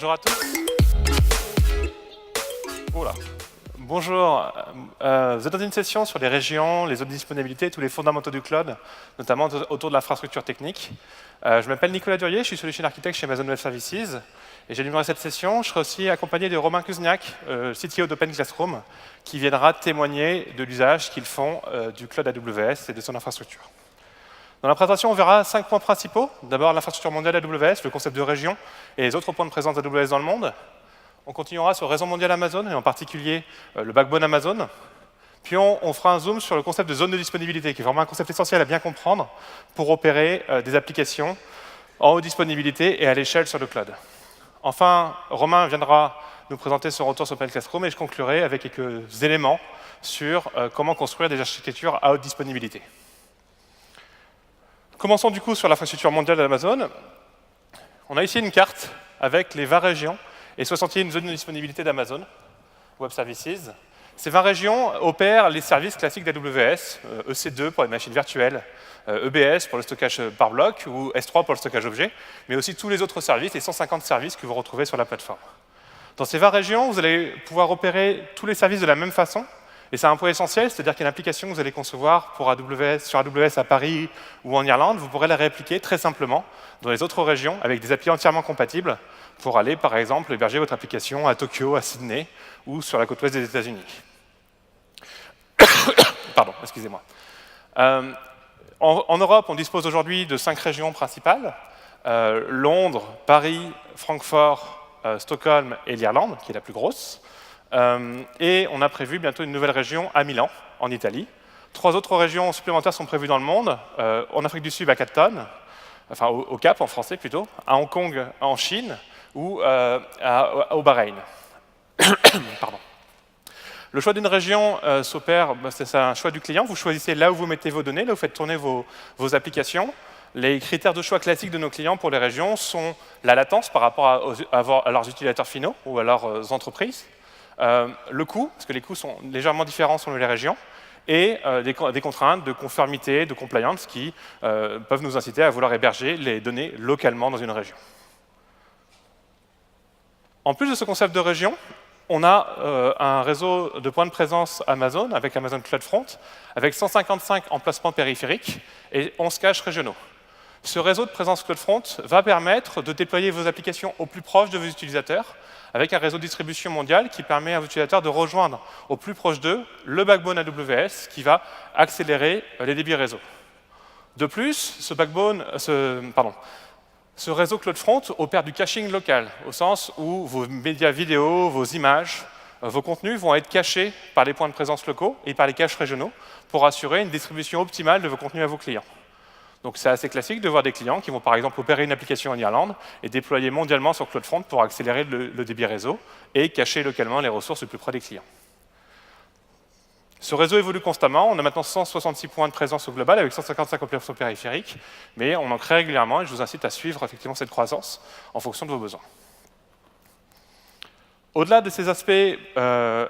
Bonjour à tous. Oula. Bonjour. Vous êtes dans une session sur les régions, les zones de disponibilité, tous les fondamentaux du cloud, notamment autour de l'infrastructure technique. Je m'appelle Nicolas Durier, je suis Solution Architect chez Amazon Web Services. Et j'animerai cette session. Je serai aussi accompagné de Romain Kuzniak, CTO d'Open Classroom, qui viendra témoigner de l'usage qu'ils font du cloud AWS et de son infrastructure. Dans la présentation, on verra 5 points principaux. D'abord, l'infrastructure mondiale AWS, le concept de région et les autres points de présence AWS dans le monde. On continuera sur le réseau mondial Amazon, et en particulier le backbone Amazon. Puis on fera un zoom sur le concept de zone de disponibilité, qui est vraiment un concept essentiel à bien comprendre pour opérer des applications en haute disponibilité et à l'échelle sur le cloud. Enfin, Romain viendra nous présenter son retour sur Open Classroom, et je conclurai avec quelques éléments sur comment construire des architectures à haute disponibilité. Commençons du coup sur l'infrastructure mondiale d'Amazon. On a ici une carte avec les 20 régions et 61 zones de disponibilité d'Amazon Web Services. Ces 20 régions opèrent les services classiques d'AWS, EC2 pour les machines virtuelles, EBS pour le stockage par bloc ou S3 pour le stockage objet, mais aussi tous les autres services, les 150 services que vous retrouvez sur la plateforme. Dans ces 20 régions, vous allez pouvoir opérer tous les services de la même façon. Et c'est un point essentiel, c'est-à-dire qu'une application que vous allez concevoir pour sur AWS à Paris ou en Irlande, vous pourrez la réappliquer très simplement dans les autres régions avec des API entièrement compatibles pour aller, par exemple, héberger votre application à Tokyo, à Sydney ou sur la côte ouest des États-Unis. Pardon, excusez-moi. En Europe, on dispose aujourd'hui de 5 régions principales. Londres, Paris, Francfort, Stockholm et l'Irlande, qui est la plus grosse. Et on a prévu bientôt une nouvelle région à Milan, en Italie. 3 autres régions supplémentaires sont prévues dans le monde, en Afrique du Sud à Cape Town, enfin au Cap en français plutôt, à Hong Kong en Chine ou au Bahreïn. Pardon. Le choix d'une région s'opère, c'est un choix du client. Vous choisissez là où vous mettez vos données, là où vous faites tourner vos applications. Les critères de choix classiques de nos clients pour les régions sont la latence par rapport à leurs utilisateurs finaux ou à leurs entreprises. Le coût, parce que les coûts sont légèrement différents selon les régions, et des contraintes de conformité, de compliance qui peuvent nous inciter à vouloir héberger les données localement dans une région. En plus de ce concept de région, on a un réseau de points de présence Amazon avec Amazon CloudFront, avec 155 emplacements périphériques et 11 caches régionaux. Ce réseau de présence CloudFront va permettre de déployer vos applications au plus proche de vos utilisateurs, avec un réseau de distribution mondiale qui permet à vos utilisateurs de rejoindre au plus proche d'eux le backbone AWS qui va accélérer les débits réseau. De plus, ce réseau CloudFront opère du caching local, au sens où vos médias vidéo, vos images, vos contenus vont être cachés par les points de présence locaux et par les caches régionaux pour assurer une distribution optimale de vos contenus à vos clients. Donc c'est assez classique de voir des clients qui vont par exemple opérer une application en Irlande et déployer mondialement sur CloudFront pour accélérer le débit réseau et cacher localement les ressources le plus près des clients. Ce réseau évolue constamment, on a maintenant 166 points de présence au global avec 155 emplacements périphériques, mais on en crée régulièrement et je vous incite à suivre effectivement cette croissance en fonction de vos besoins. Au-delà de ces aspects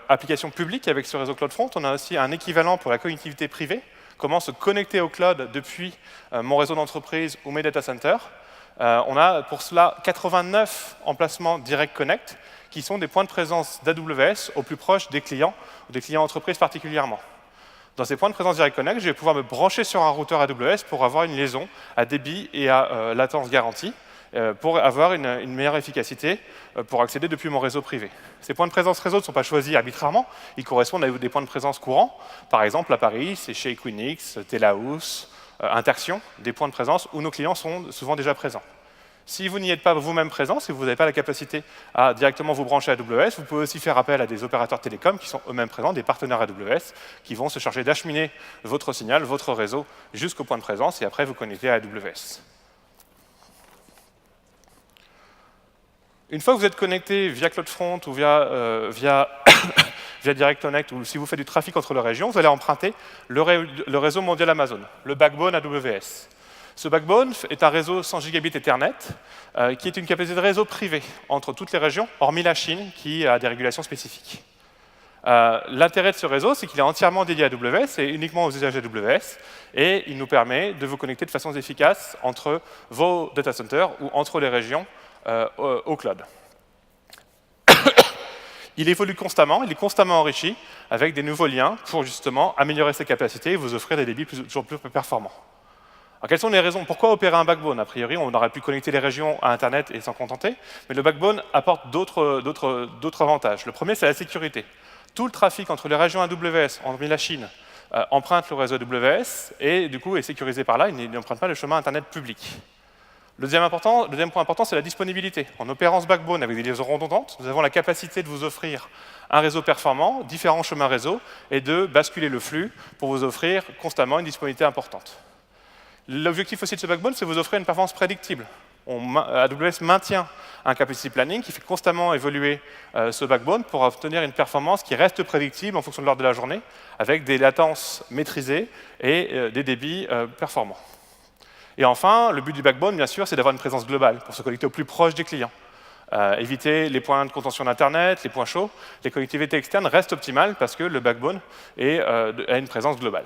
applications publiques avec ce réseau CloudFront, on a aussi un équivalent pour la connectivité privée, comment se connecter au cloud depuis mon réseau d'entreprise ou mes data centers. On a pour cela 89 emplacements Direct Connect qui sont des points de présence d'AWS au plus proche des clients, ou des clients entreprises particulièrement. Dans ces points de présence Direct Connect, je vais pouvoir me brancher sur un routeur AWS pour avoir une liaison à débit et à latence garantie, pour avoir une meilleure efficacité pour accéder depuis mon réseau privé. Ces points de présence réseau ne sont pas choisis arbitrairement, ils correspondent à des points de présence courants. Par exemple, à Paris, c'est chez Equinix, Telehouse, Interxion, des points de présence où nos clients sont souvent déjà présents. Si vous n'y êtes pas vous-même présent, si vous n'avez pas la capacité à directement vous brancher à AWS, vous pouvez aussi faire appel à des opérateurs télécoms qui sont eux-mêmes présents, des partenaires AWS, qui vont se charger d'acheminer votre signal, votre réseau, jusqu'au point de présence, et après vous connecter à AWS. Une fois que vous êtes connecté via CloudFront ou via Direct Connect, ou si vous faites du trafic entre les régions, vous allez emprunter le réseau mondial Amazon, le backbone AWS. Ce backbone est un réseau 100 gigabits Ethernet, qui est une capacité de réseau privé entre toutes les régions, hormis la Chine, qui a des régulations spécifiques. L'intérêt de ce réseau, c'est qu'il est entièrement dédié à AWS et uniquement aux usages AWS, et il nous permet de vous connecter de façon efficace entre vos data centers ou entre les régions au cloud. il évolue constamment, il est constamment enrichi avec des nouveaux liens pour justement améliorer ses capacités et vous offrir des débits toujours plus performants. Alors, quelles sont les raisons? Pourquoi opérer un backbone? A priori, on aurait pu connecter les régions à Internet et s'en contenter, mais le backbone apporte d'autres avantages. Le premier, c'est la sécurité. Tout le trafic entre les régions AWS, hormis la Chine, emprunte le réseau AWS et du coup est sécurisé par là, il n'emprunte pas le chemin Internet public. Le deuxième point important, c'est la disponibilité. En opérant ce backbone avec des liaisons redondantes, nous avons la capacité de vous offrir un réseau performant, différents chemins réseau, et de basculer le flux pour vous offrir constamment une disponibilité importante. L'objectif aussi de ce backbone, c'est de vous offrir une performance prédictible. AWS maintient un capacity planning qui fait constamment évoluer ce backbone pour obtenir une performance qui reste prédictible en fonction de l'heure de la journée, avec des latences maîtrisées et des débits performants. Et enfin, le but du backbone, bien sûr, c'est d'avoir une présence globale pour se connecter au plus proche des clients. Éviter les points de contention d'Internet, les points chauds. Les connectivités externes restent optimales parce que le backbone a une présence globale.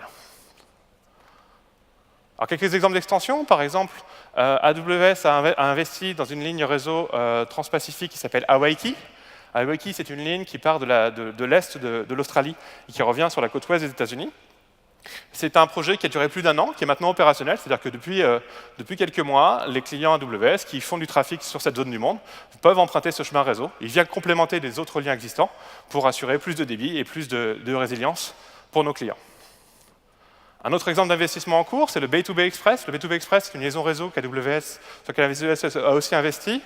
Alors, quelques exemples d'extensions. Par exemple, AWS a investi dans une ligne réseau transpacifique qui s'appelle Hawaii. Hawaii, c'est une ligne qui part de l'est de l'Australie et qui revient sur la côte ouest des États-Unis. C'est un projet qui a duré plus d'1 an, qui est maintenant opérationnel, c'est-à-dire que depuis quelques mois, les clients AWS qui font du trafic sur cette zone du monde peuvent emprunter ce chemin réseau. Il vient complémenter les autres liens existants pour assurer plus de débit et plus de résilience pour nos clients. Un autre exemple d'investissement en cours, c'est le B2B Express. Le B2B Express, c'est une liaison réseau sur laquelle AWS a aussi investi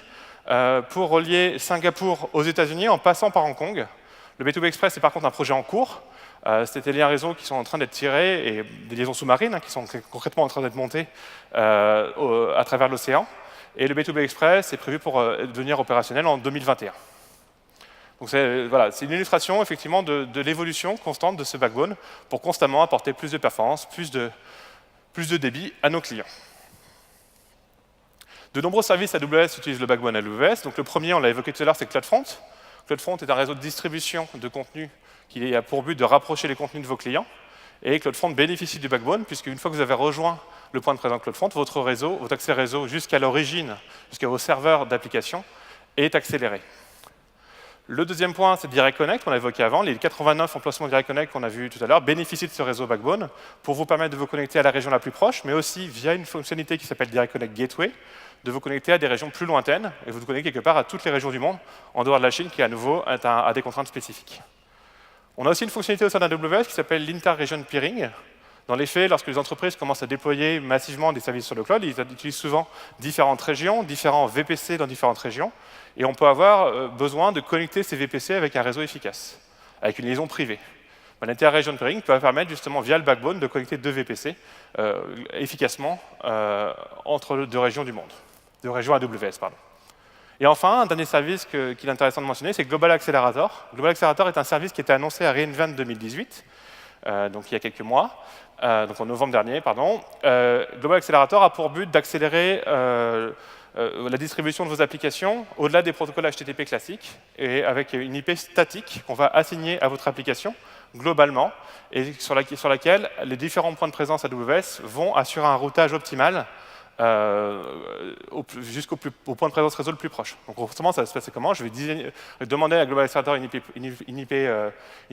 pour relier Singapour aux États-Unis en passant par Hong Kong. Le B2B Express est par contre un projet en cours. C'est des liens réseau qui sont en train d'être tirés, et des liaisons sous-marines qui sont concrètement en train d'être montées à travers l'océan. Et le B2B Express est prévu pour devenir opérationnel en 2021. Donc voilà, c'est une illustration effectivement de l'évolution constante de ce backbone pour constamment apporter plus de performance, plus de débit à nos clients. De nombreux services AWS utilisent le backbone AWS. Donc le premier, on l'a évoqué tout à l'heure, c'est CloudFront. CloudFront est un réseau de distribution de contenu qui a pour but de rapprocher les contenus de vos clients. Et CloudFront bénéficie du backbone, puisque une fois que vous avez rejoint le point de présence CloudFront, votre accès réseau jusqu'à l'origine, jusqu'à vos serveurs d'application, est accéléré. Le deuxième point, c'est Direct Connect, qu'on a évoqué avant. Les 89 emplacements Direct Connect qu'on a vus tout à l'heure bénéficient de ce réseau backbone pour vous permettre de vous connecter à la région la plus proche, mais aussi via une fonctionnalité qui s'appelle Direct Connect Gateway, de vous connecter à des régions plus lointaines et vous connecter quelque part à toutes les régions du monde, en dehors de la Chine, qui à nouveau a des contraintes spécifiques. On a aussi une fonctionnalité au sein d'AWS qui s'appelle l'Inter-Region Peering. Dans les faits, lorsque les entreprises commencent à déployer massivement des services sur le cloud, ils utilisent souvent différentes régions, différents VPC dans différentes régions, et on peut avoir besoin de connecter ces VPC avec un réseau efficace, avec une liaison privée. L'Inter-Region Peering peut permettre justement, via le backbone, de connecter deux VPC efficacement entre deux régions du monde, deux régions AWS, pardon. Et enfin, un dernier service qu'il est intéressant de mentionner, c'est Global Accelerator. Global Accelerator est un service qui était annoncé à re:Invent 2018, donc il y a quelques mois, donc en novembre dernier, pardon. Global Accelerator a pour but d'accélérer la distribution de vos applications au-delà des protocoles HTTP classiques et avec une IP statique qu'on va assigner à votre application globalement et sur laquelle les différents points de présence AWS vont assurer un routage optimal jusqu'au point de présence réseau le plus proche. Donc forcément, ça va se passer comment? Je vais demander à Global Accelerator une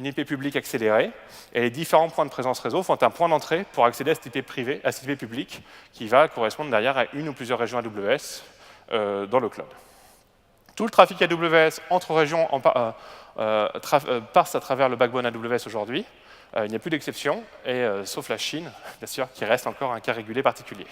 IP publique accélérée, et les différents points de présence réseau font un point d'entrée pour accéder à cette IP privée, à cette IP publique, qui va correspondre derrière à une ou plusieurs régions AWS dans le cloud. Tout le trafic AWS entre régions passe à travers le backbone AWS aujourd'hui. Il n'y a plus d'exception, sauf la Chine, bien sûr, qui reste encore un cas régulé particulier.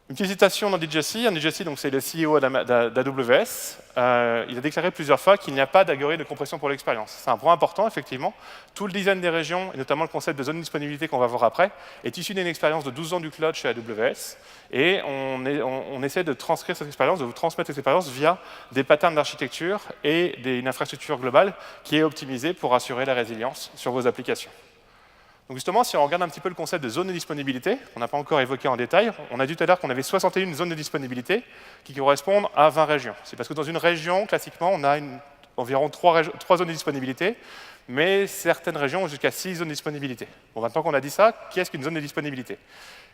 Une petite citation d'Andy Jassy. Andy Jassy, c'est le CEO d'AWS. Il a déclaré plusieurs fois qu'il n'y a pas d'algorithme de compression pour l'expérience. C'est un point important, effectivement. Tout le design des régions, et notamment le concept de zone de disponibilité qu'on va voir après, est issu d'une expérience de 12 ans du cloud chez AWS. Et on essaie de transcrire cette expérience, de vous transmettre cette expérience via des patterns d'architecture et une infrastructure globale qui est optimisée pour assurer la résilience sur vos applications. Donc justement, si on regarde un petit peu le concept de zone de disponibilité, qu'on n'a pas encore évoqué en détail, on a dit tout à l'heure qu'on avait 61 zones de disponibilité qui correspondent à 20 régions. C'est parce que dans une région, classiquement, on a environ 3 zones de disponibilité, mais certaines régions ont jusqu'à 6 zones de disponibilité. Bon, maintenant qu'on a dit ça, qu'est-ce qu'une zone de disponibilité?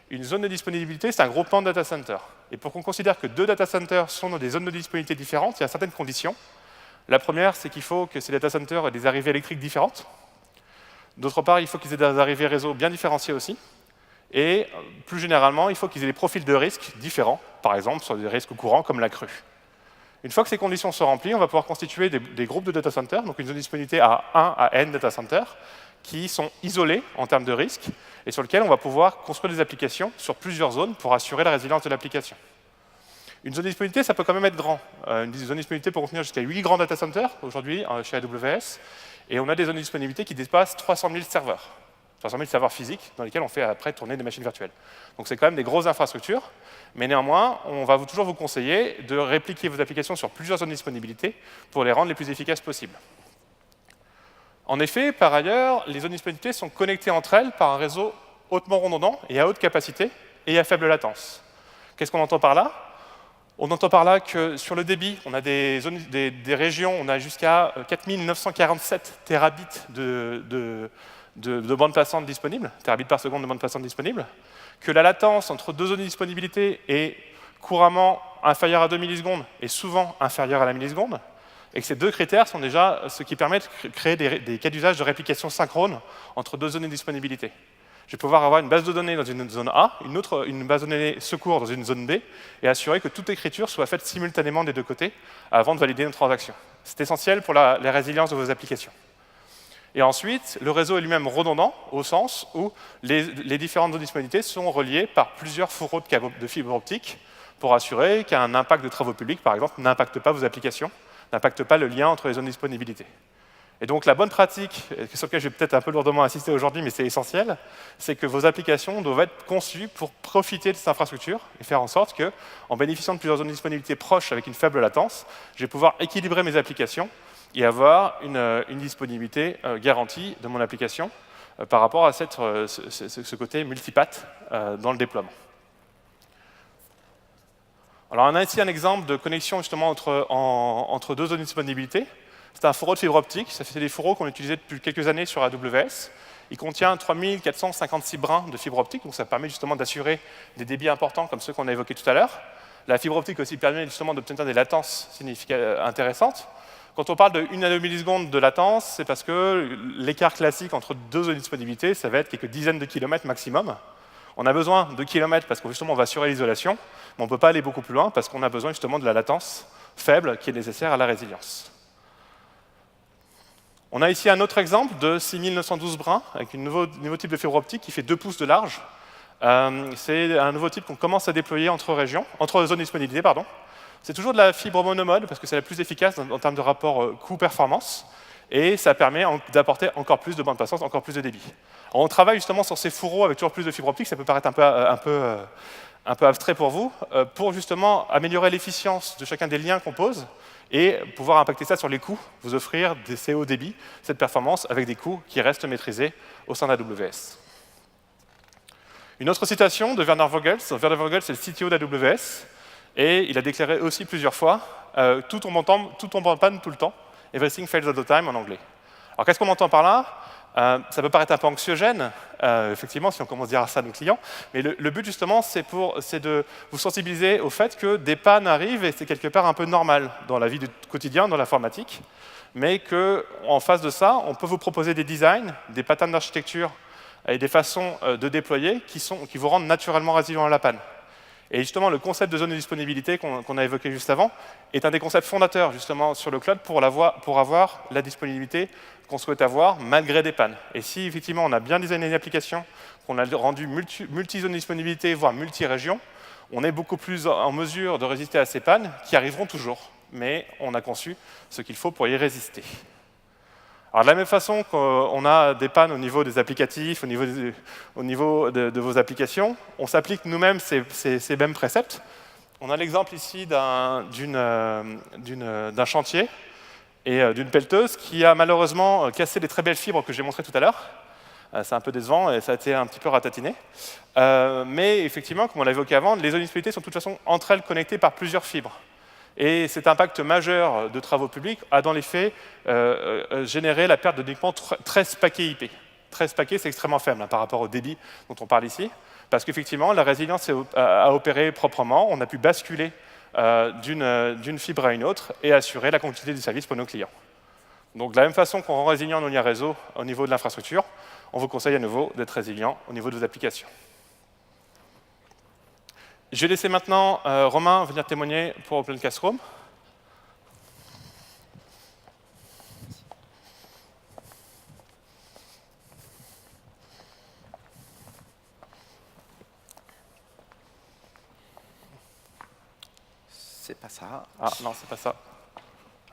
Une zone de disponibilité, c'est un groupement de data centers. Et pour qu'on considère que 2 data centers sont dans des zones de disponibilité différentes, il y a certaines conditions. La première, c'est qu'il faut que ces data centers aient des arrivées électriques différentes. D'autre part, il faut qu'ils aient des arrivées réseau bien différenciées aussi. Et plus généralement, il faut qu'ils aient des profils de risque différents, par exemple sur des risques courants comme la crue. Une fois que ces conditions sont remplies, on va pouvoir constituer des groupes de data centers, donc une zone de disponibilité à 1 à n data centers, qui sont isolés en termes de risque, et sur lesquels on va pouvoir construire des applications sur plusieurs zones pour assurer la résilience de l'application. Une zone de disponibilité, ça peut quand même être grand. Une zone de disponibilité peut contenir jusqu'à 8 grands data centers aujourd'hui chez AWS, et on a des zones de disponibilité qui dépassent 300 000 serveurs. 300 000 serveurs physiques dans lesquels on fait après tourner des machines virtuelles. Donc c'est quand même des grosses infrastructures, mais néanmoins, on va toujours vous conseiller de répliquer vos applications sur plusieurs zones de disponibilité pour les rendre les plus efficaces possibles. En effet, par ailleurs, les zones de disponibilité sont connectées entre elles par un réseau hautement redondant et à haute capacité et à faible latence. Qu'est-ce qu'on entend par là? On entend par là que sur le débit, on a des régions, on a jusqu'à 4947 terabits de bande passante disponible, terabits par seconde de bande passante disponible, que la latence entre deux zones de disponibilité est couramment inférieure à 2 millisecondes et souvent inférieure à la milliseconde, et que ces deux critères sont déjà ce qui permet de créer des cas d'usage de réplication synchrone entre deux zones de disponibilité. Je vais pouvoir avoir une base de données dans une zone A, une base de données secours dans une zone B, et assurer que toute écriture soit faite simultanément des deux côtés avant de valider une transaction. C'est essentiel pour la résilience de vos applications. Et ensuite, le réseau est lui-même redondant, au sens où les différentes zones de disponibilité sont reliées par plusieurs fourreaux de fibre optique pour assurer qu'un impact de travaux publics, par exemple, n'impacte pas vos applications, n'impacte pas le lien entre les zones de disponibilité. Et donc la bonne pratique, sur laquelle je vais peut-être un peu lourdement insister aujourd'hui, mais c'est essentiel, c'est que vos applications doivent être conçues pour profiter de cette infrastructure et faire en sorte que, en bénéficiant de plusieurs zones de disponibilité proches avec une faible latence, je vais pouvoir équilibrer mes applications et avoir une disponibilité garantie de mon application par rapport à ce côté multipath dans le déploiement. Alors on a ici un exemple de connexion justement entre deux zones de disponibilité. C'est un fourreau de fibre optique, ça fait des fourreaux qu'on utilise depuis quelques années sur AWS. Il contient 3456 brins de fibre optique, donc ça permet justement d'assurer des débits importants comme ceux qu'on a évoqués tout à l'heure. La fibre optique aussi permet justement d'obtenir des latences intéressantes. Quand on parle de 1 à 2 millisecondes de latence, c'est parce que l'écart classique entre deux zones de disponibilité, ça va être quelques dizaines de kilomètres maximum. On a besoin de kilomètres parce que justement on va assurer l'isolation, mais on ne peut pas aller beaucoup plus loin parce qu'on a besoin justement de la latence faible qui est nécessaire à la résilience. On a ici un autre exemple de 6912 brins avec un nouveau type de fibre optique qui fait 2 pouces de large. C'est un nouveau type qu'on commence à déployer entre zones de disponibilité. C'est toujours de la fibre monomode parce que c'est la plus efficace en termes de rapport coût-performance et ça permet d'apporter encore plus de bande passante, encore plus de débit. Alors, on travaille justement sur ces fourreaux avec toujours plus de fibre optique, ça peut paraître un peu abstrait pour vous, pour justement améliorer l'efficience de chacun des liens qu'on pose et pouvoir impacter ça sur les coûts, vous offrir des CO débit, cette performance avec des coûts qui restent maîtrisés au sein d'AWS. Une autre citation de Werner Vogels. Werner Vogels, c'est le CTO d'AWS, et il a déclaré aussi plusieurs fois tout tombe en panne tout le temps, everything fails all the time en anglais. Alors qu'est-ce qu'on entend par là? Ça peut paraître un peu anxiogène, effectivement, si on commence à dire ça à nos clients, mais le but, justement, c'est de vous sensibiliser au fait que des pannes arrivent et c'est quelque part un peu normal dans la vie du quotidien, dans l'informatique, mais qu'en face de ça, on peut vous proposer des designs, des patterns d'architecture et des façons de déployer qui vous rendent naturellement résilients à la panne. Et justement, le concept de zone de disponibilité qu'on a évoqué juste avant est un des concepts fondateurs justement sur le cloud pour avoir la disponibilité qu'on souhaite avoir malgré des pannes. Et si effectivement on a bien designé une application, qu'on a rendu multi-zone de disponibilité, voire multi-région, on est beaucoup plus en mesure de résister à ces pannes qui arriveront toujours. Mais on a conçu ce qu'il faut pour y résister. Alors de la même façon qu'on a des pannes au niveau des applicatifs, au niveau de vos applications, on s'applique nous-mêmes ces mêmes préceptes. On a l'exemple ici d'un chantier et d'une pelleteuse qui a malheureusement cassé les très belles fibres que j'ai montrées tout à l'heure. C'est un peu décevant et ça a été un petit peu ratatiné. Mais effectivement, comme on l'a évoqué avant, les zones de disponibilité sont de toute façon entre elles connectées par plusieurs fibres. Et cet impact majeur de travaux publics a dans les faits généré la perte de uniquement 13 paquets IP. 13 paquets, c'est extrêmement faible par rapport au débit dont on parle ici, parce qu'effectivement, la résilience a opéré proprement, on a pu basculer d'une fibre à une autre et assurer la continuité du service pour nos clients. Donc de la même façon qu'on rend résilient nos liens réseau au niveau de l'infrastructure, on vous conseille à nouveau d'être résilient au niveau de vos applications. Je vais laisser maintenant Romain venir témoigner pour Open Classroom. C'est pas ça. Ah non, c'est pas ça.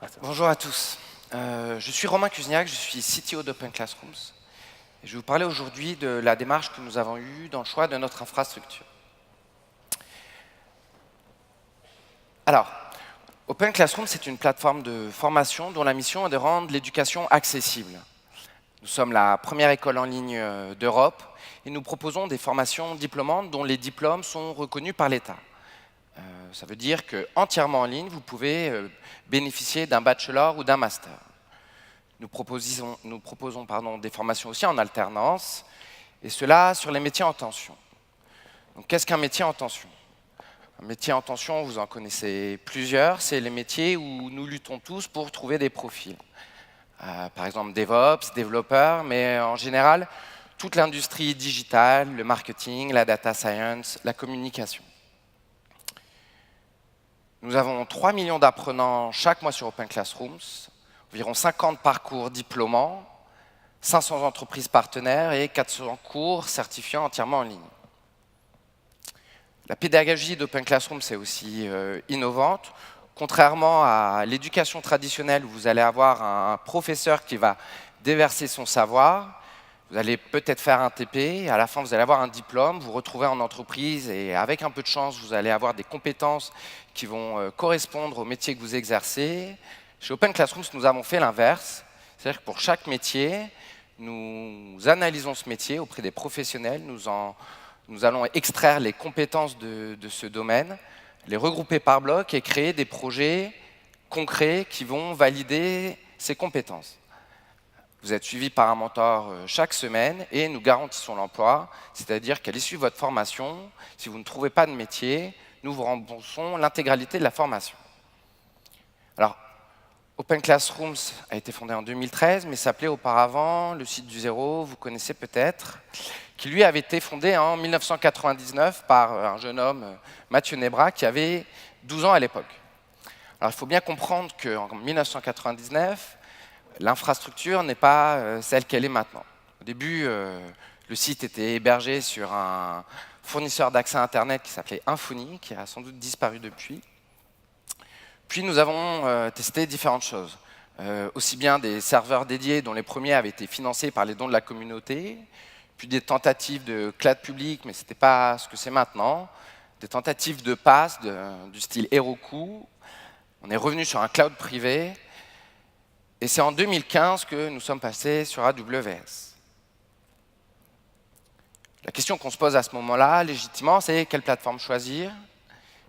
Ah, Bonjour à tous. Je suis Romain Cusniac, je suis CTO d'Open Classrooms. Et je vais vous parler aujourd'hui de la démarche que nous avons eue dans le choix de notre infrastructure. Alors, Open Classroom, c'est une plateforme de formation dont la mission est de rendre l'éducation accessible. Nous sommes la première école en ligne d'Europe et nous proposons des formations diplômantes dont les diplômes sont reconnus par l'État. Ça veut dire qu'entièrement en ligne, vous pouvez bénéficier d'un bachelor ou d'un master. Nous proposons des formations aussi en alternance, et cela sur les métiers en tension. Donc, qu'est-ce qu'un métier en tension? Un métier en tension, vous en connaissez plusieurs, c'est les métiers où nous luttons tous pour trouver des profils. Par exemple, DevOps, développeurs, mais en général, toute l'industrie digitale, le marketing, la data science, la communication. Nous avons 3 millions d'apprenants chaque mois sur Open Classrooms, environ 50 parcours diplômants, 500 entreprises partenaires et 400 cours certifiants entièrement en ligne. La pédagogie d'Open Classrooms est aussi innovante. Contrairement à l'éducation traditionnelle où vous allez avoir un professeur qui va déverser son savoir, vous allez peut-être faire un TP, à la fin vous allez avoir un diplôme, vous retrouvez en entreprise et avec un peu de chance, vous allez avoir des compétences qui vont correspondre au métier que vous exercez. Chez Open Classrooms, nous avons fait l'inverse, c'est-à-dire que pour chaque métier, nous analysons ce métier auprès des professionnels, nous allons extraire les compétences de ce domaine, les regrouper par bloc et créer des projets concrets qui vont valider ces compétences. Vous êtes suivi par un mentor chaque semaine et nous garantissons l'emploi, c'est-à-dire qu'à l'issue de votre formation, si vous ne trouvez pas de métier, nous vous remboursons l'intégralité de la formation. Alors, Open Classrooms a été fondé en 2013, mais s'appelait auparavant le site du zéro, vous connaissez peut-être, qui lui avait été fondé en 1999 par un jeune homme, Mathieu Nebra, qui avait 12 ans à l'époque. Alors, il faut bien comprendre qu'en 1999, l'infrastructure n'est pas celle qu'elle est maintenant. Au début, le site était hébergé sur un fournisseur d'accès Internet qui s'appelait Infony, qui a sans doute disparu depuis. Puis nous avons testé différentes choses. Aussi bien des serveurs dédiés dont les premiers avaient été financés par les dons de la communauté, puis des tentatives de cloud public, mais ce n'était pas ce que c'est maintenant, des tentatives de PaaS du style Heroku. On est revenu sur un cloud privé, et c'est en 2015 que nous sommes passés sur AWS. La question qu'on se pose à ce moment-là, légitimement, c'est quelle plateforme choisir.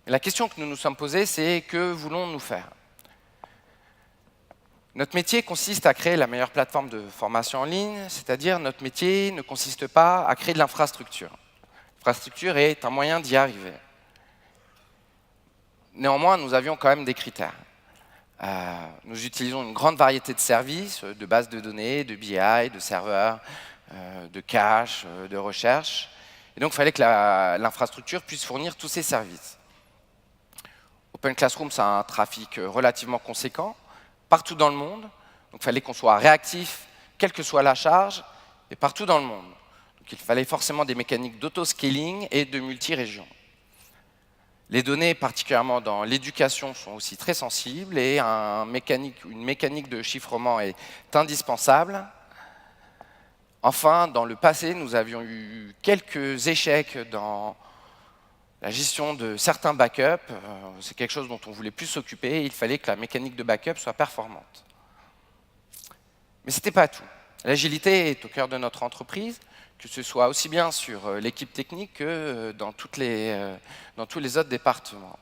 Et la question que nous nous sommes posée, c'est que voulons-nous faire? Notre métier consiste à créer la meilleure plateforme de formation en ligne, c'est-à-dire notre métier ne consiste pas à créer de l'infrastructure. L'infrastructure est un moyen d'y arriver. Néanmoins, nous avions quand même des critères. Nous utilisons une grande variété de services, de bases de données, de BI, de serveurs, de cache, de recherche. Et donc, il fallait que l'infrastructure puisse fournir tous ces services. Open Classrooms a un trafic relativement conséquent, partout dans le monde. Donc, il fallait qu'on soit réactif, quelle que soit la charge, et partout dans le monde. Donc, il fallait forcément des mécaniques d'auto-scaling et de multi-régions. Les données, particulièrement dans l'éducation, sont aussi très sensibles et une mécanique de chiffrement est indispensable. Enfin, dans le passé, nous avions eu quelques échecs dans la gestion de certains backups. C'est quelque chose dont on ne voulait plus s'occuper. Il fallait que la mécanique de backup soit performante. Mais ce n'était pas tout. L'agilité est au cœur de notre entreprise, que ce soit aussi bien sur l'équipe technique que dans tous les autres départements.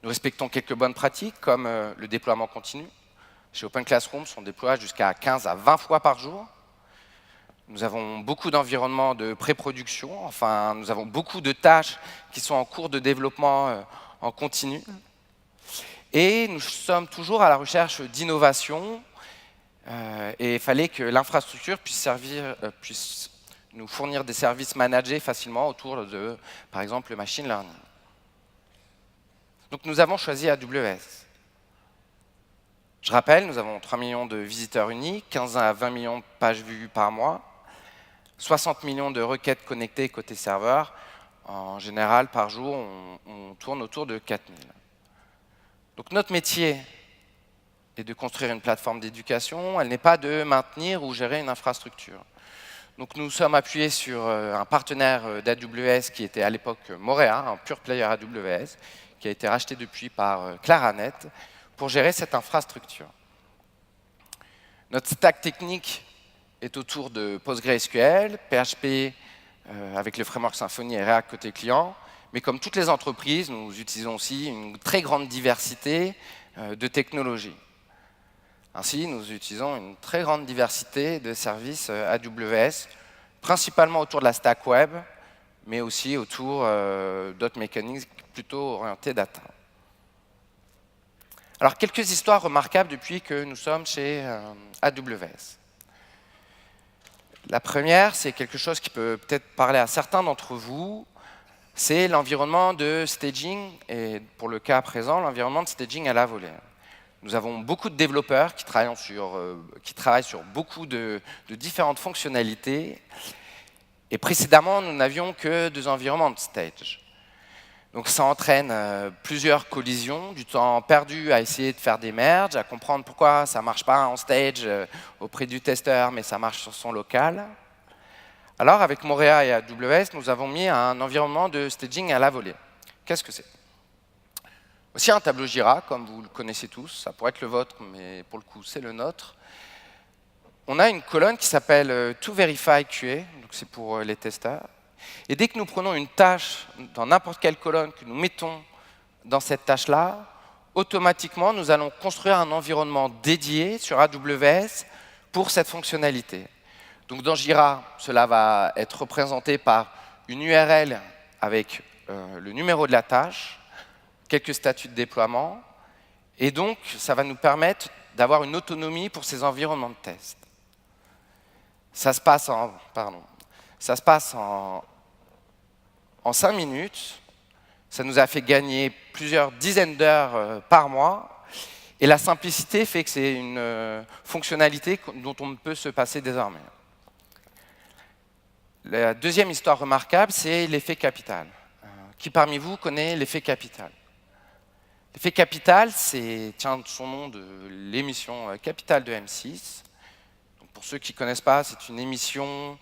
Nous respectons quelques bonnes pratiques, comme le déploiement continu. Chez Open Classrooms, on déploie jusqu'à 15 à 20 fois par jour. Nous avons beaucoup d'environnements de pré-production, enfin, nous avons beaucoup de tâches qui sont en cours de développement en continu. Et nous sommes toujours à la recherche d'innovation. Et il fallait que l'infrastructure puisse nous fournir des services managés facilement autour de, par exemple, le machine learning. Donc nous avons choisi AWS. Je rappelle, nous avons 3 millions de visiteurs uniques, 15 à 20 millions de pages vues par mois, 60 millions de requêtes connectées côté serveur. En général, par jour, on tourne autour de 4000. Donc notre métier est de construire une plateforme d'éducation. Elle n'est pas de maintenir ou gérer une infrastructure. Donc nous sommes appuyés sur un partenaire d'AWS qui était à l'époque Morea, un pure player AWS, qui a été racheté depuis par Claranet, pour gérer cette infrastructure. Notre stack technique est autour de PostgreSQL, PHP avec le framework Symfony et React côté client, mais comme toutes les entreprises, nous utilisons aussi une très grande diversité de technologies. Ainsi, nous utilisons une très grande diversité de services AWS, principalement autour de la stack web, mais aussi autour d'autres mécaniques plutôt orientées data. Alors, quelques histoires remarquables depuis que nous sommes chez AWS. La première, c'est quelque chose qui peut peut-être parler à certains d'entre vous, c'est l'environnement de staging, et pour le cas présent, l'environnement de staging à la volée. Nous avons beaucoup de développeurs qui travaillent sur beaucoup de différentes fonctionnalités, et précédemment, nous n'avions que 2 environnements de stage. Donc ça entraîne plusieurs collisions, du temps perdu à essayer de faire des merges, à comprendre pourquoi ça ne marche pas en stage auprès du testeur, mais ça marche sur son local. Alors avec Morea et AWS, nous avons mis un environnement de staging à la volée. Qu'est-ce que c'est? Aussi un tableau Jira, comme vous le connaissez tous, ça pourrait être le vôtre, mais pour le coup c'est le nôtre. On a une colonne qui s'appelle ToVerify QA, donc c'est pour les testeurs. Et dès que nous prenons une tâche dans n'importe quelle colonne que nous mettons dans cette tâche-là, automatiquement, nous allons construire un environnement dédié sur AWS pour cette fonctionnalité. Donc dans Jira, cela va être représenté par une URL avec le numéro de la tâche, quelques statuts de déploiement, et donc ça va nous permettre d'avoir une autonomie pour ces environnements de test. Ça se passe en 5 minutes, ça nous a fait gagner plusieurs dizaines d'heures par mois, et la simplicité fait que c'est une fonctionnalité dont on ne peut se passer désormais. La deuxième histoire remarquable, c'est l'effet capital. Qui parmi vous connaît l'effet capital? L'effet capital, tient son nom de l'émission Capital de M6. Donc pour ceux qui ne connaissent pas, c'est une émission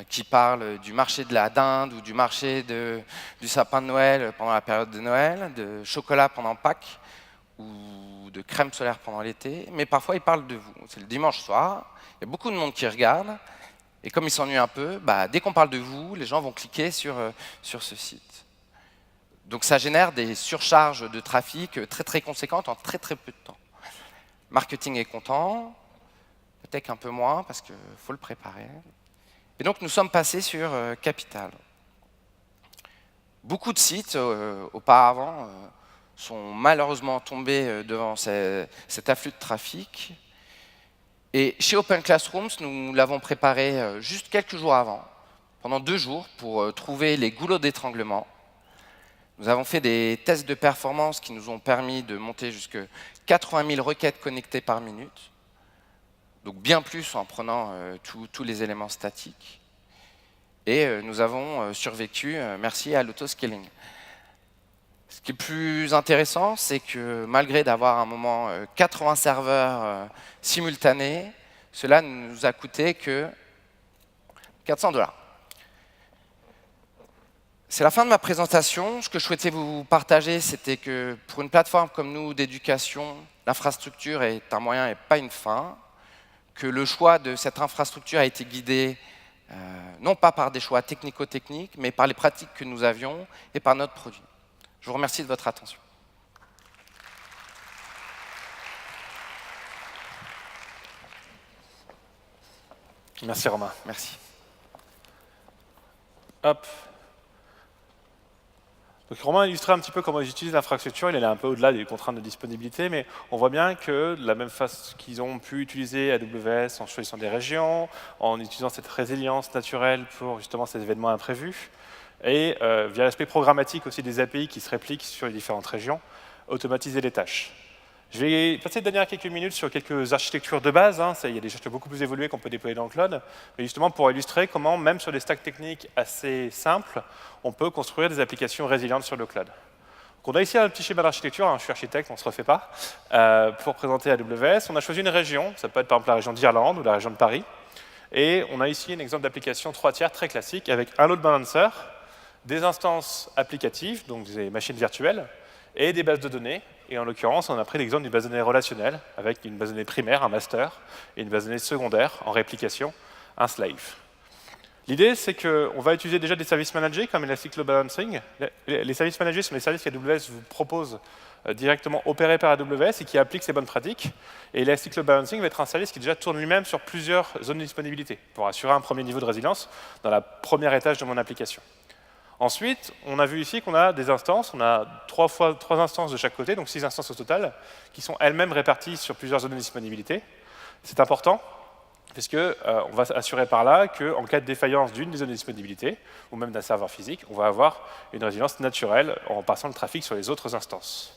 qui parle du marché de la dinde ou du marché du sapin de Noël pendant la période de Noël, de chocolat pendant Pâques ou de crème solaire pendant l'été. Mais parfois, il parle de vous. C'est le dimanche soir, il y a beaucoup de monde qui regarde. Et comme ils s'ennuient un peu, dès qu'on parle de vous, les gens vont cliquer sur ce site. Donc ça génère des surcharges de trafic très très conséquentes en très très peu de temps. Marketing est content, peut-être un peu moins parce qu'il faut le préparer. Et donc nous sommes passés sur Capital. Beaucoup de sites auparavant sont malheureusement tombés devant cet afflux de trafic. Et chez Open Classrooms, nous l'avons préparé juste quelques jours avant, pendant 2 jours, pour trouver les goulots d'étranglement. Nous avons fait des tests de performance qui nous ont permis de monter jusqu'à 80 000 requêtes connectées par minute, donc bien plus en prenant tous les éléments statiques. Et nous avons survécu merci à l'autoscaling. Ce qui est plus intéressant, c'est que malgré d'avoir à un moment 80 serveurs simultanés, cela ne nous a coûté que 400 $. C'est la fin de ma présentation. Ce que je souhaitais vous partager, c'était que pour une plateforme comme nous d'éducation, l'infrastructure est un moyen et pas une fin, que le choix de cette infrastructure a été guidé non pas par des choix technico-techniques, mais par les pratiques que nous avions et par notre produit. Je vous remercie de votre attention. Merci Romain. Merci. Hop. Donc Romain a illustré un petit peu comment ils utilisent l'infrastructure, il est un peu au-delà des contraintes de disponibilité, mais on voit bien que de la même façon qu'ils ont pu utiliser AWS en choisissant des régions, en utilisant cette résilience naturelle pour justement ces événements imprévus, et via l'aspect programmatique aussi des API qui se répliquent sur les différentes régions, automatiser les tâches. Je vais passer dernière quelques minutes sur quelques architectures de base. Il y a des choses beaucoup plus évoluées qu'on peut déployer dans le cloud, mais justement pour illustrer comment, même sur des stacks techniques assez simples, on peut construire des applications résilientes sur le cloud. Donc on a ici un petit schéma d'architecture, je suis architecte, on ne se refait pas, pour présenter AWS. On a choisi une région, ça peut être par exemple la région d'Irlande ou la région de Paris, et on a ici un exemple d'application 3 tiers très classique avec un load balancer, des instances applicatives, donc des machines virtuelles, et des bases de données. Et en l'occurrence, on a pris l'exemple d'une base de données relationnelle, avec une base de données primaire, un master, et une base de données secondaire, en réplication, un slave. L'idée, c'est qu'on va utiliser déjà des services managés, comme Elastic Load Balancing. Les services managés sont les services qu'AWS vous propose directement opérés par AWS et qui appliquent ces bonnes pratiques. Et Elastic Load Balancing va être un service qui déjà tourne lui-même sur plusieurs zones de disponibilité, pour assurer un premier niveau de résilience dans la première étage de mon application. Ensuite, on a vu ici qu'on a des instances, on a trois instances de chaque côté, donc 6 instances au total, qui sont elles-mêmes réparties sur plusieurs zones de disponibilité. C'est important, puisqu'on va assurer par là qu'en cas de défaillance d'une des zones de disponibilité, ou même d'un serveur physique, on va avoir une résilience naturelle en passant le trafic sur les autres instances.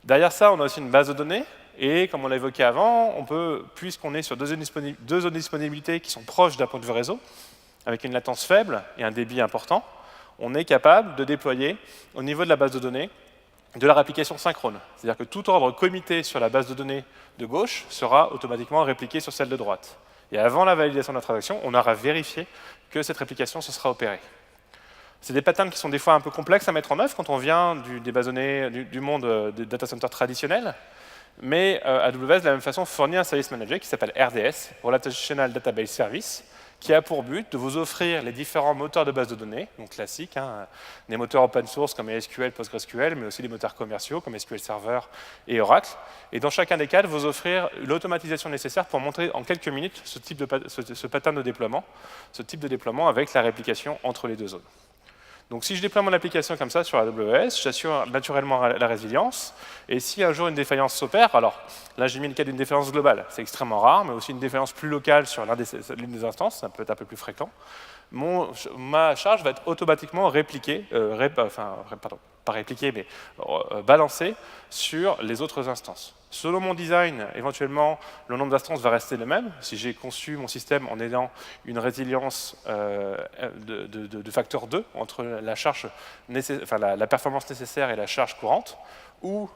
Derrière ça, on a aussi une base de données, et comme on l'a évoqué avant, on peut, puisqu'on est sur deux zones de disponibilité qui sont proches d'un point de vue réseau, avec une latence faible et un débit important, on est capable de déployer au niveau de la base de données de la réplication synchrone. C'est-à-dire que tout ordre commité sur la base de données de gauche sera automatiquement répliqué sur celle de droite. Et avant la validation de la transaction, on aura vérifié que cette réplication se sera opérée. C'est des patterns qui sont des fois un peu complexes à mettre en œuvre quand on vient des bases de données du monde des data centers traditionnels. Mais AWS, de la même façon, fournit un service manager qui s'appelle RDS, Relational Database Service, qui a pour but de vous offrir les différents moteurs de base de données, donc classiques, des moteurs open source comme SQL, PostgreSQL, mais aussi des moteurs commerciaux comme SQL Server et Oracle. Et dans chacun des cas, de vous offrir l'automatisation nécessaire pour montrer en quelques minutes ce pattern de déploiement, ce type de déploiement avec la réplication entre les deux zones. Donc si je déploie mon application comme ça sur AWS, j'assure naturellement la résilience. Et si un jour une défaillance s'opère, alors là j'ai mis le cas d'une défaillance globale, c'est extrêmement rare, mais aussi une défaillance plus locale sur l'une des instances, ça peut être un peu plus fréquent, ma charge va être automatiquement répliquée, pas répliquée, mais balancée sur les autres instances. Selon mon design, éventuellement, le nombre d'instances va rester le même. Si j'ai conçu mon système en ayant une résilience de facteur 2 entre la performance nécessaire et la charge courante, ou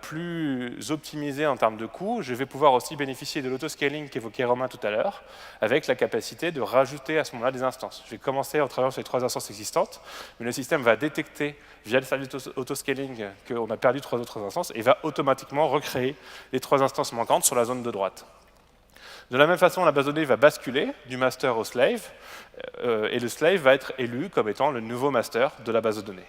plus optimisé en termes de coût, je vais pouvoir aussi bénéficier de l'autoscaling qu'évoquait Romain tout à l'heure, avec la capacité de rajouter à ce moment-là des instances. Je vais commencer en travaillant sur les 3 instances existantes, mais le système va détecter, via le service autoscaling, qu'on a perdu 3 autres instances, et va automatiquement recréer les 3 instances manquantes sur la zone de droite. De la même façon, la base de données va basculer du master au slave, et le slave va être élu comme étant le nouveau master de la base de données.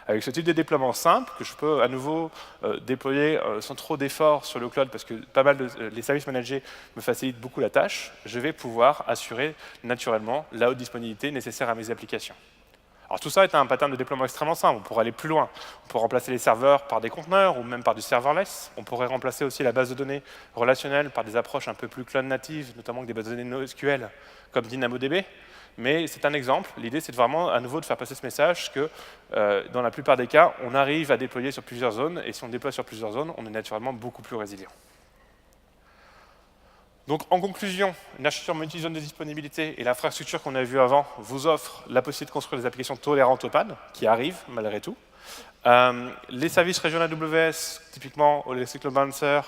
Avec ce type de déploiement simple, que je peux à nouveau déployer sans trop d'efforts sur le cloud, parce que les services managés me facilitent beaucoup la tâche, je vais pouvoir assurer naturellement la haute disponibilité nécessaire à mes applications. Alors tout ça est un pattern de déploiement extrêmement simple, on pourrait aller plus loin. On peut remplacer les serveurs par des conteneurs ou même par du serverless. On pourrait remplacer aussi la base de données relationnelle par des approches un peu plus cloud natives, notamment avec des bases de données NoSQL comme DynamoDB. Mais c'est un exemple. L'idée, c'est vraiment à nouveau de faire passer ce message que dans la plupart des cas, on arrive à déployer sur plusieurs zones, et si on déploie sur plusieurs zones, on est naturellement beaucoup plus résilient. Donc, en conclusion, une architecture multi-zone de disponibilité et l'infrastructure qu'on a vue avant vous offre la possibilité de construire des applications tolérantes aux pannes, qui arrivent malgré tout. Les services régionaux AWS, typiquement Elastic Load Balancer,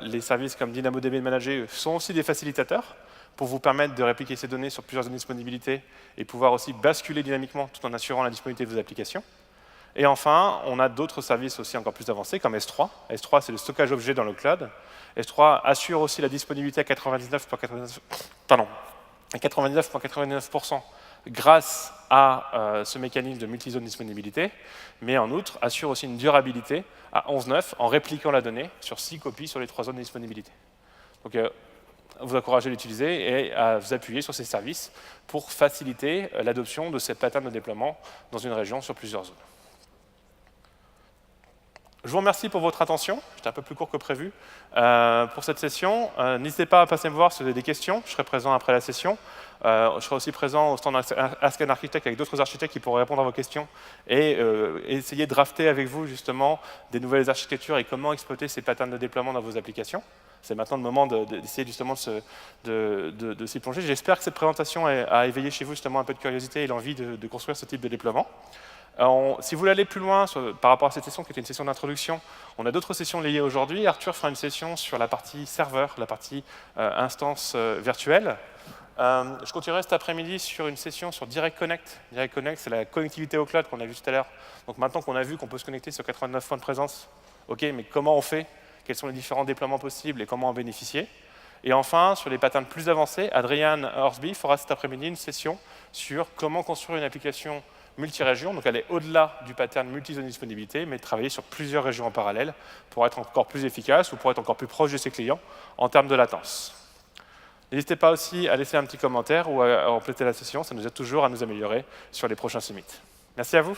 les services comme DynamoDB Manager sont aussi des facilitateurs pour vous permettre de répliquer ces données sur plusieurs zones de disponibilité et pouvoir aussi basculer dynamiquement tout en assurant la disponibilité de vos applications. Et enfin, on a d'autres services aussi encore plus avancés comme S3. S3, c'est le stockage objet dans le cloud. S3 assure aussi la disponibilité à 99,99% grâce à ce mécanisme de multi-zone disponibilité, mais en outre assure aussi une durabilité à 11,9 en répliquant la donnée sur 6 copies sur les 3 zones de disponibilité. Donc, vous encouragez à l'utiliser et à vous appuyer sur ces services pour faciliter l'adoption de ces patterns de déploiement dans une région sur plusieurs zones. Je vous remercie pour votre attention. J'étais un peu plus court que prévu pour cette session. N'hésitez pas à passer me voir si vous avez des questions. Je serai présent après la session. Je serai aussi présent au stand Ask an Architect avec d'autres architectes qui pourraient répondre à vos questions et essayer de drafter avec vous justement des nouvelles architectures et comment exploiter ces patterns de déploiement dans vos applications. C'est maintenant le moment d'essayer justement de s'y plonger. J'espère que cette présentation a éveillé chez vous justement un peu de curiosité et l'envie de construire ce type de déploiement. Si vous voulez aller plus loin par rapport à cette session qui était une session d'introduction, on a d'autres sessions liées aujourd'hui. Arthur fera une session sur la partie serveur, la partie instance virtuelle. Je continuerai cet après-midi sur une session sur Direct Connect. Direct Connect, c'est la connectivité au cloud qu'on a vu tout à l'heure. Donc maintenant qu'on a vu qu'on peut se connecter sur 89 points de présence, ok, mais comment on fait? Quels sont les différents déploiements possibles et comment en bénéficier? Et enfin, sur les patterns plus avancés, Adrian Horsby fera cet après-midi une session sur comment construire une application multi-région, donc aller au-delà du pattern multi-zone disponibilité, mais travailler sur plusieurs régions en parallèle pour être encore plus efficace ou pour être encore plus proche de ses clients en termes de latence. N'hésitez pas aussi à laisser un petit commentaire ou à compléter la session, ça nous aide toujours à nous améliorer sur les prochains summits. Merci à vous.